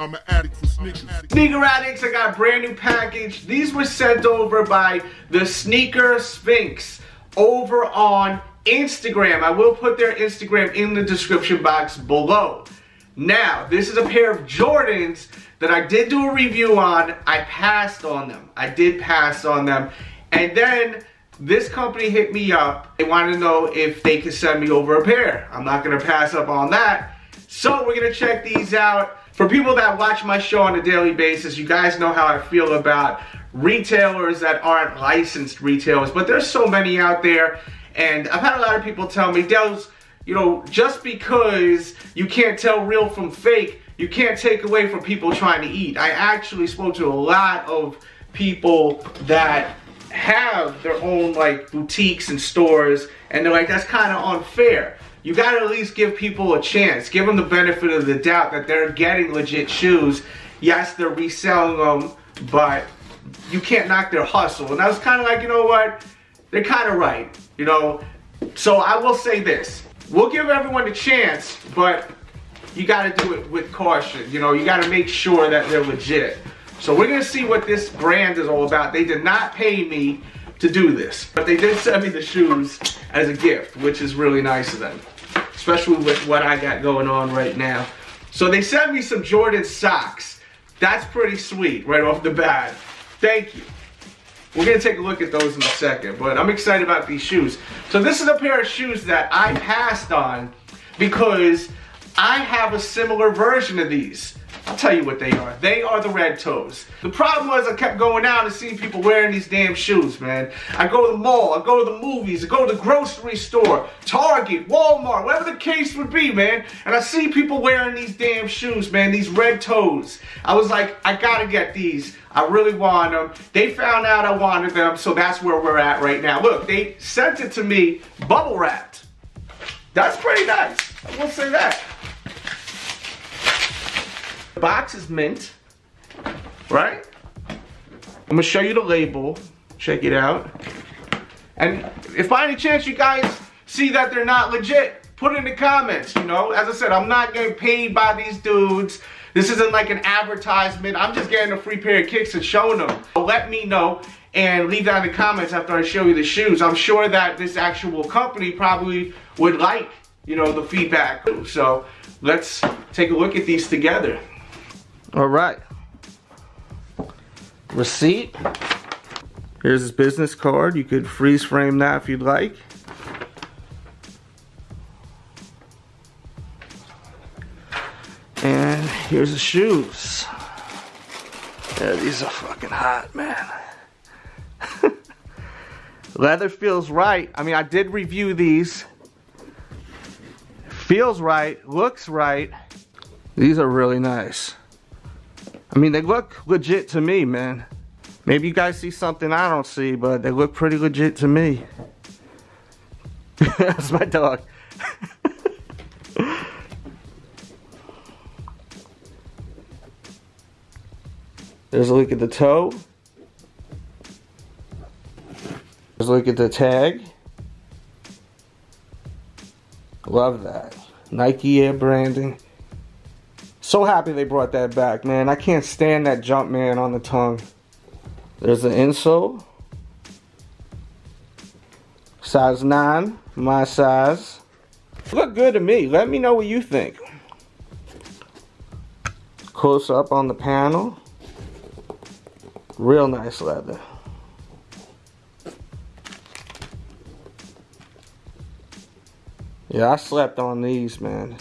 I'm an addict for sneakers. Sneaker addicts, I got a brand new package. These were sent over by the Sneaker Sphinx over on Instagram. I will put their Instagram in the description box below. Now, this is a pair of Jordans that I did do a review on. I passed on them. I did pass on them. And then this company hit me up. They wanted to know if they could send me over a pair. I'm not going to pass up on that. So we're going to check these out. For people that watch my show on a daily basis, you guys know how I feel about retailers that aren't licensed retailers, but there's so many out there, and I've had a lot of people tell me, Delz, you know, just because you can't tell real from fake, you can't take away from people trying to eat. I actually spoke to a lot of people that have their own like boutiques and stores, and they're like, that's kind of unfair. You gotta at least give people a chance. Give them the benefit of the doubt that they're getting legit shoes. Yes, they're reselling them, but you can't knock their hustle. And I was kind of like, you know what? They're kind of right, you know? So I will say this. We'll give everyone a chance, but you gotta do it with caution. You know, you gotta make sure that they're legit. So we're gonna see what this brand is all about. They did not pay me to do this, but they did send me the shoes as a gift, which is really nice of them. Especially with what I got going on right now. So they sent me some Jordan socks. That's pretty sweet right off the bat. Thank you. We're gonna take a look at those in a second, but I'm excited about these shoes. So this is a pair of shoes that I passed on because I have a similar version of these. I'll tell you what they are. They are the red toes. The problem was I kept going out and seeing people wearing these damn shoes, man. I go to the mall, I go to the movies, I go to the grocery store, Target, Walmart, whatever the case would be, man. And I see people wearing these damn shoes, man, these red toes. I was like, I gotta get these. I really want them. They found out I wanted them, so that's where we're at right now. Look, they sent it to me bubble wrapped. That's pretty nice. I will say that. The box is mint, right? I'm gonna show you the label. Check it out. And if by any chance you guys see that they're not legit, put it in the comments, you know? As I said, I'm not getting paid by these dudes. This isn't like an advertisement. I'm just getting a free pair of kicks and showing them. So let me know and leave that in the comments after I show you the shoes. I'm sure that this actual company probably would like, you know, the feedback. So let's take a look at these together. All right, receipt. Here's his business card. You could freeze frame that if you'd like. And here's the shoes. Yeah, these are fucking hot, man. Leather feels right. I mean, I did review these. Feels right, looks right. These are really nice. I mean, they look legit to me, man. Maybe you guys see something I don't see, but they look pretty legit to me. That's my dog. There's a look at the toe. There's a look at the tag. Love that. Nike Air branding. So happy they brought that back, man. I can't stand that jump, man, on the tongue. There's the insole. Size 9, my size. Look good to me. Let me know what you think. Close up on the panel. Real nice leather. Yeah, I slept on these, man.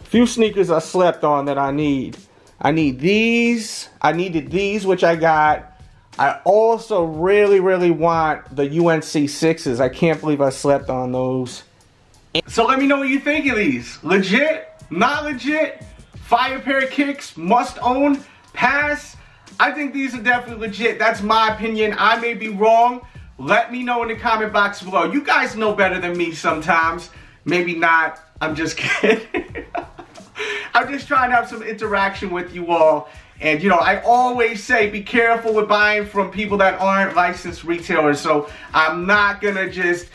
Few sneakers I slept on that I need. I need these. I needed these, which I got. I also really, really want the UNC 6s. I can't believe I slept on those. So let me know what you think of these. Legit? Not legit? Fire pair of kicks? Must own? Pass? I think these are definitely legit. That's my opinion. I may be wrong. Let me know in the comment box below. You guys know better than me sometimes. Maybe not. I'm just kidding. I'm just trying to have some interaction with you all. And, you know, I always say be careful with buying from people that aren't licensed retailers. So I'm not going to just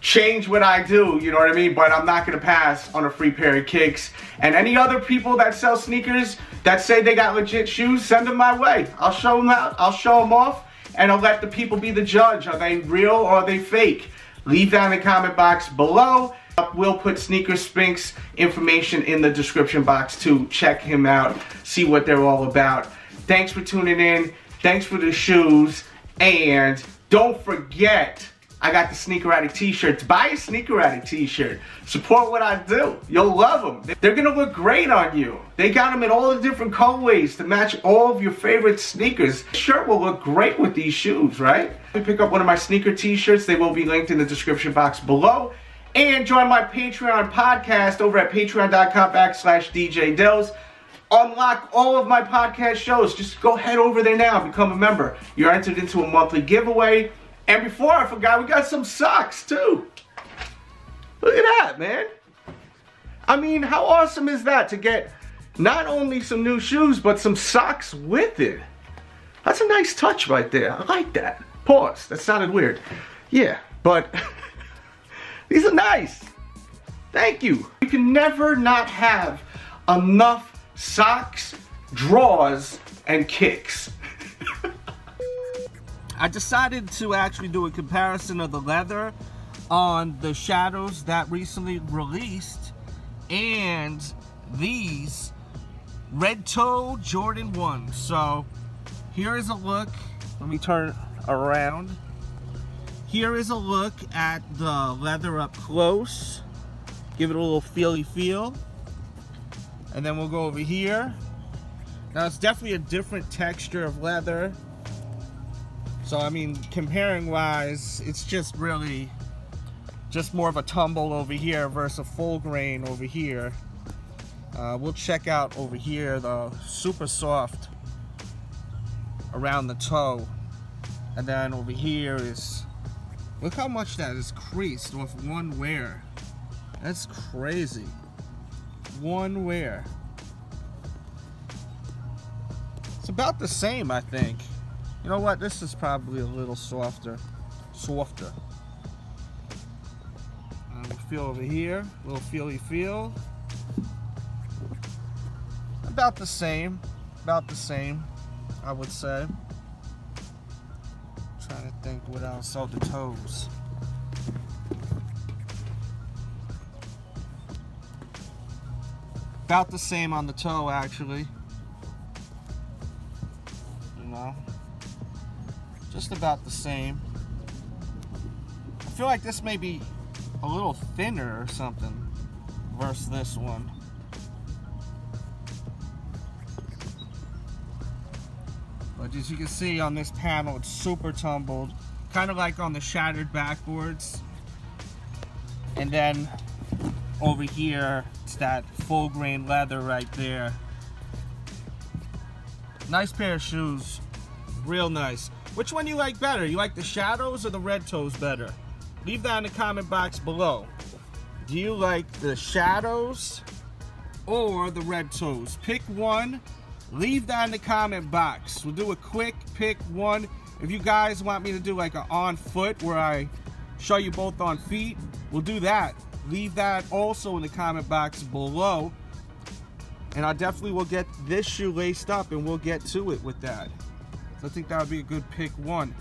change what I do, you know what I mean? But I'm not going to pass on a free pair of kicks. And any other people that sell sneakers, that say they got legit shoes, send them my way. I'll show them out, I'll show them off, and I'll let the people be the judge. Are they real or are they fake? Leave that in the comment box below. We'll put Sneaker Sphinx information in the description box to check him out, see what they're all about. Thanks for tuning in. Thanks for the shoes. And don't forget, I got the Sneaker Addict t-shirts. Buy a Sneaker Addict t-shirt. Support what I do. You'll love them. They're going to look great on you. They got them in all the different colorways to match all of your favorite sneakers. The shirt will look great with these shoes, right? You pick up one of my sneaker t-shirts. They will be linked in the description box below. And join my Patreon podcast over at patreon.com/DJ Delz. Unlock all of my podcast shows. Just go head over there now. Become a member. You're entered into a monthly giveaway. And before I forgot, we got some socks too. Look at that, man. I mean, how awesome is that to get not only some new shoes, but some socks with it? That's a nice touch right there. I like that. Pause. That sounded weird. Yeah, but these are nice. Thank you. You can never not have enough socks, drawers, and kicks. I decided to actually do a comparison of the leather on the Shadows that recently released and these red toe Jordan 1s. So here is a look. Let me turn around. Here is a look at the leather up close. Give it a little feely feel. And then we'll go over here. Now it's definitely a different texture of leather. So I mean, comparing wise, it's just really just more of a tumble over here versus a full grain over here. We'll check out over here the super soft around the toe. And then over here is, look how much that is creased off one wear. That's crazy. One wear. It's about the same, I think. You know what? This is probably a little softer. We feel over here, a little feely feel. About the same, I would say. Trying to think what else. Oh, the toes. About the same on the toe, actually. You know, just about the same. I feel like this may be a little thinner or something versus this one. But as you can see on this panel, it's super tumbled, kind of like on the shattered backboards. And then over here, it's that full grain leather right there. Nice pair of shoes, real nice. Which one do you like better? You like the Shadows or the red toes better? Leave that in the comment box below. Do you like the Shadows or the red toes? Pick one. Leave that in the comment box. We'll do a quick pick one. If you guys want me to do like an on foot where I show you both on feet, we'll do that. Leave that also in the comment box below. And I definitely will get this shoe laced up and we'll get to it with that. So I think that would be a good pick one.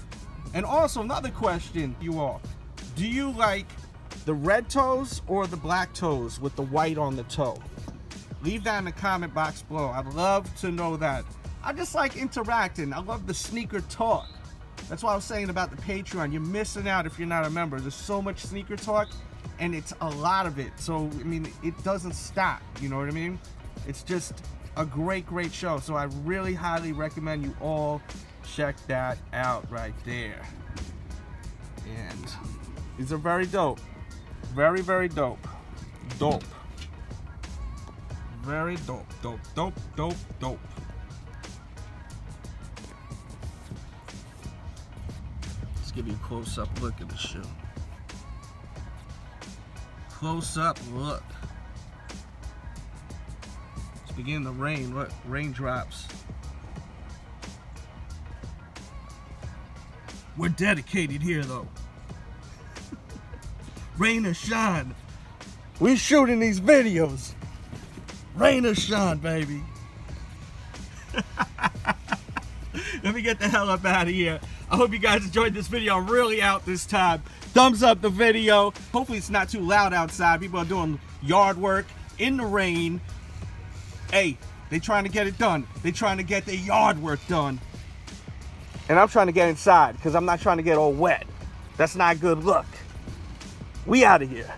And also another question, you all. Do you like the red toes or the black toes with the white on the toe? Leave that in the comment box below. I'd love to know that. I just like interacting. I love the sneaker talk. That's what I was saying about the Patreon. You're missing out if you're not a member. There's so much sneaker talk and it's a lot of it. So, I mean, it doesn't stop. You know what I mean? It's just a great, great show. So I really highly recommend you all check that out right there. And these are very dope. Very, very dope. Dope. Very dope. Dope, dope, dope, dope. Let's give you a close-up look at the shoe. Close-up look. It's beginning to rain. Look, raindrops. We're dedicated here, though. Rain or shine, we're shooting these videos. Rain or shine, baby. Let me get the hell up out of here. I hope you guys enjoyed this video. I'm really out this time. Thumbs up the video. Hopefully it's not too loud outside. People are doing yard work in the rain. Hey, they trying to get it done. They trying to get their yard work done. And I'm trying to get inside because I'm not trying to get all wet. That's not a good look. We out of here.